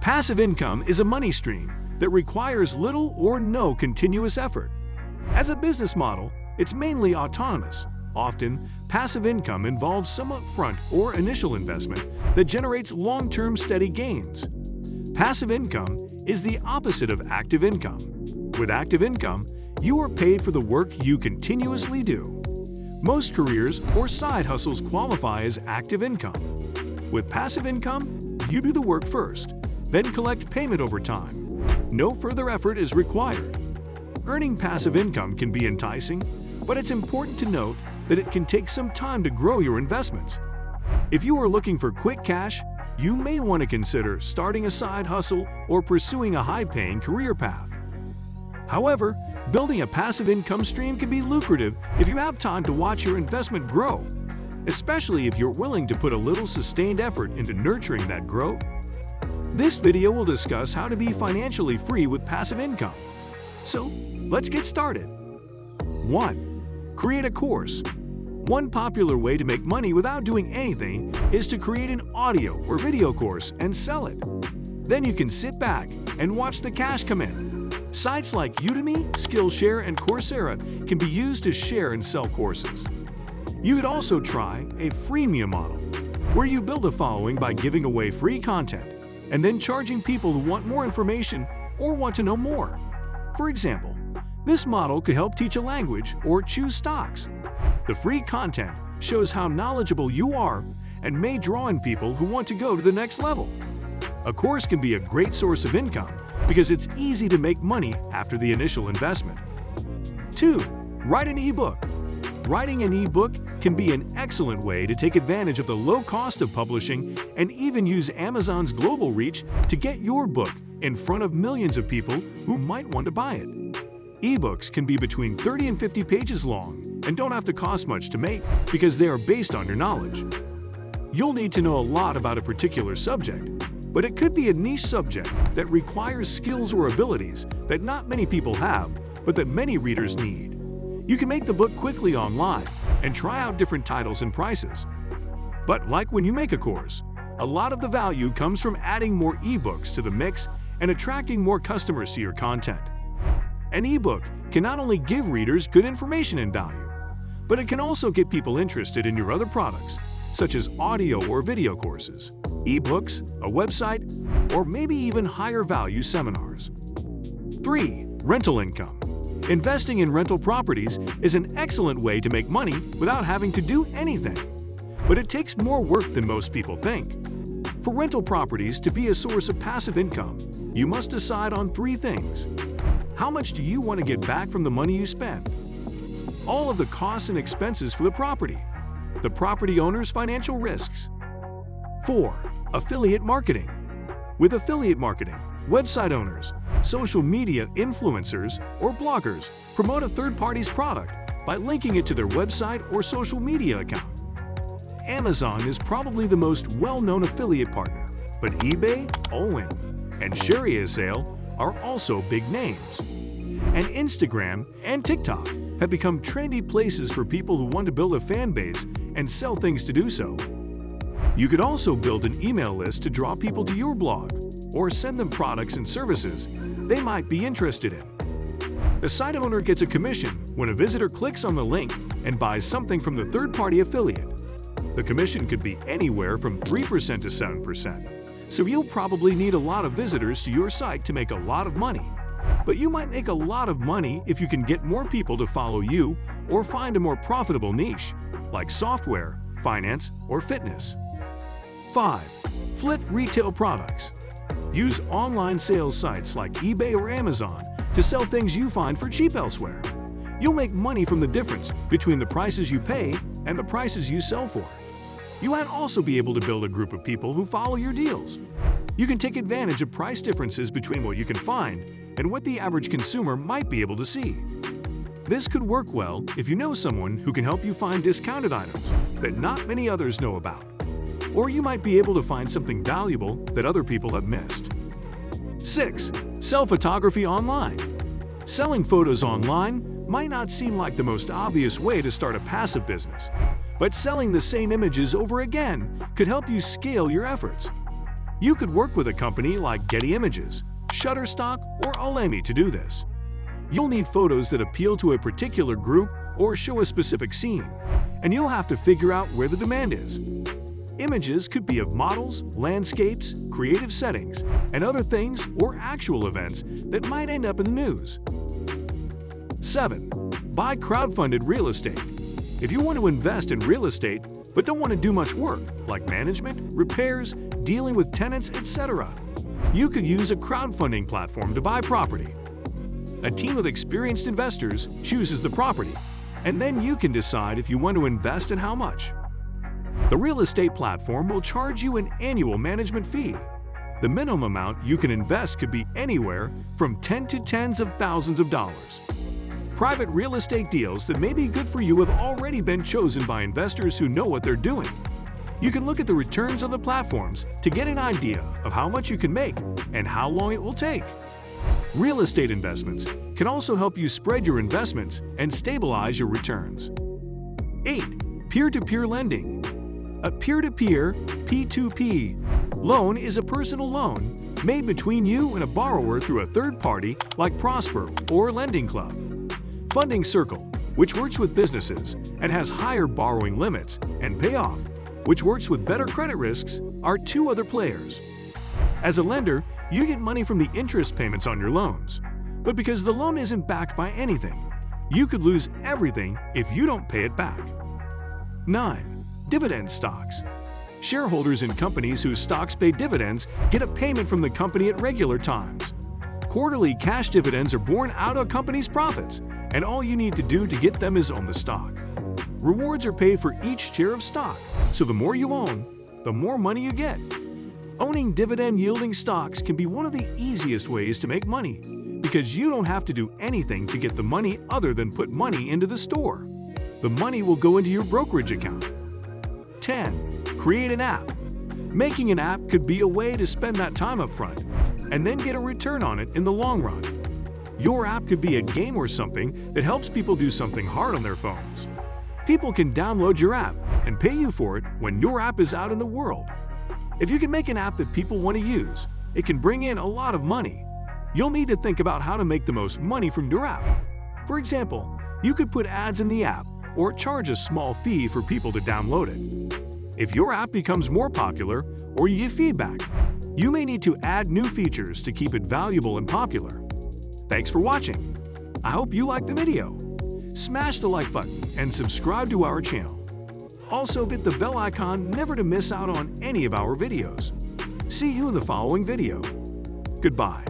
Passive income is a money stream that requires little or no continuous effort. As a business model, it's mainly autonomous. Often, passive income involves some upfront or initial investment that generates long-term steady gains. Passive income is the opposite of active income. With active income, you are paid for the work you continuously do. Most careers or side hustles qualify as active income. With passive income, you do the work first, then collect payment over time. No further effort is required. Earning passive income can be enticing, but it's important to note that it can take some time to grow your investments. If you are looking for quick cash, you may want to consider starting a side hustle or pursuing a high-paying career path. However, building a passive income stream can be lucrative if you have time to watch your investment grow, especially if you're willing to put a little sustained effort into nurturing that growth. This video will discuss how to be financially free with passive income. So, let's get started. 1. Create a course. One popular way to make money without doing anything is to create an audio or video course and sell it. Then you can sit back and watch the cash come in. Sites like Udemy, Skillshare, and Coursera can be used to share and sell courses. You could also try a freemium model, where you build a following by giving away free content and then charging people who want more information or want to know more. For example, this model could help teach a language or choose stocks. The free content shows how knowledgeable you are and may draw in people who want to go to the next level. A course can be a great source of income because it's easy to make money after the initial investment. 2. Write an ebook. Writing an ebook can be an excellent way to take advantage of the low cost of publishing and even use Amazon's global reach to get your book in front of millions of people who might want to buy it. Ebooks can be between 30 and 50 pages long and don't have to cost much to make because they are based on your knowledge. You'll need to know a lot about a particular subject, but it could be a niche subject that requires skills or abilities that not many people have, but that many readers need. You can make the book quickly online and try out different titles and prices. But like when you make a course, a lot of the value comes from adding more ebooks to the mix and attracting more customers to your content. An ebook can not only give readers good information and value, but it can also get people interested in your other products, such as audio or video courses, ebooks, a website, or maybe even higher value seminars. 3. Rental income. Investing in rental properties is an excellent way to make money without having to do anything. But it takes more work than most people think. For rental properties to be a source of passive income, you must decide on 3 things. How much do you want to get back from the money you spend? All of the costs and expenses for the property owner's financial risks. 4. Affiliate marketing. With affiliate marketing, website owners, social media influencers, or bloggers promote a third party's product by linking it to their website or social media account. Amazon is probably the most well-known affiliate partner, but eBay, Owen, and ShareASale are also big names. And Instagram and TikTok have become trendy places for people who want to build a fan base and sell things to do so. You could also build an email list to draw people to your blog or send them products and services they might be interested in. The site owner gets a commission when a visitor clicks on the link and buys something from the third-party affiliate. The commission could be anywhere from 3% to 7%, so you'll probably need a lot of visitors to your site to make a lot of money. But you might make a lot of money if you can get more people to follow you or find a more profitable niche, like software, finance, or fitness. 5. Flip retail products. Use online sales sites like eBay or Amazon to sell things you find for cheap elsewhere. You'll make money from the difference between the prices you pay and the prices you sell for. You might also be able to build a group of people who follow your deals. You can take advantage of price differences between what you can find and what the average consumer might be able to see. This could work well if you know someone who can help you find discounted items that not many others know about. Or you might be able to find something valuable that other people have missed. 6. Sell photography online. Selling photos online might not seem like the most obvious way to start a passive business, but selling the same images over again could help you scale your efforts. You could work with a company like Getty Images, Shutterstock, or Alemi to do this. You'll need photos that appeal to a particular group or show a specific scene, and you'll have to figure out where the demand is. Images could be of models, landscapes, creative settings, and other things or actual events that might end up in the news. 7. Buy crowdfunded real estate. If you want to invest in real estate but don't want to do much work, like management, repairs, dealing with tenants, etc., you could use a crowdfunding platform to buy property. A team of experienced investors chooses the property, and then you can decide if you want to invest and how much. The real estate platform will charge you an annual management fee. The minimum amount you can invest could be anywhere from $10 to tens of thousands of dollars. Private real estate deals that may be good for you have already been chosen by investors who know what they're doing. You can look at the returns on the platforms to get an idea of how much you can make and how long it will take. Real estate investments can also help you spread your investments and stabilize your returns. 8. Peer-to-peer lending. A peer-to-peer (P2P) loan is a personal loan made between you and a borrower through a third party like Prosper or Lending Club. Funding Circle, which works with businesses and has higher borrowing limits, and Payoff, which works with better credit risks, are two other players. As a lender, you get money from the interest payments on your loans. But because the loan isn't backed by anything, you could lose everything if you don't pay it back. 9. Dividend stocks. Shareholders in companies whose stocks pay dividends get a payment from the company at regular times. Quarterly cash dividends are born out of a company's profits, and all you need to do to get them is own the stock. Rewards are paid for each share of stock, so the more you own, the more money you get. Owning dividend-yielding stocks can be one of the easiest ways to make money because you don't have to do anything to get the money other than put money into the store. The money will go into your brokerage account. 10. Create an app. Making an app could be a way to spend that time up front and then get a return on it in the long run. Your app could be a game or something that helps people do something hard on their phones. People can download your app and pay you for it when your app is out in the world. If you can make an app that people want to use, it can bring in a lot of money. You'll need to think about how to make the most money from your app. For example, you could put ads in the app or charge a small fee for people to download it. If your app becomes more popular or you get feedback, you may need to add new features to keep it valuable and popular. Thanks for watching. I hope you liked the video. Smash the like button and subscribe to our channel. Also hit the bell icon never to miss out on any of our videos. See you in the following video. Goodbye.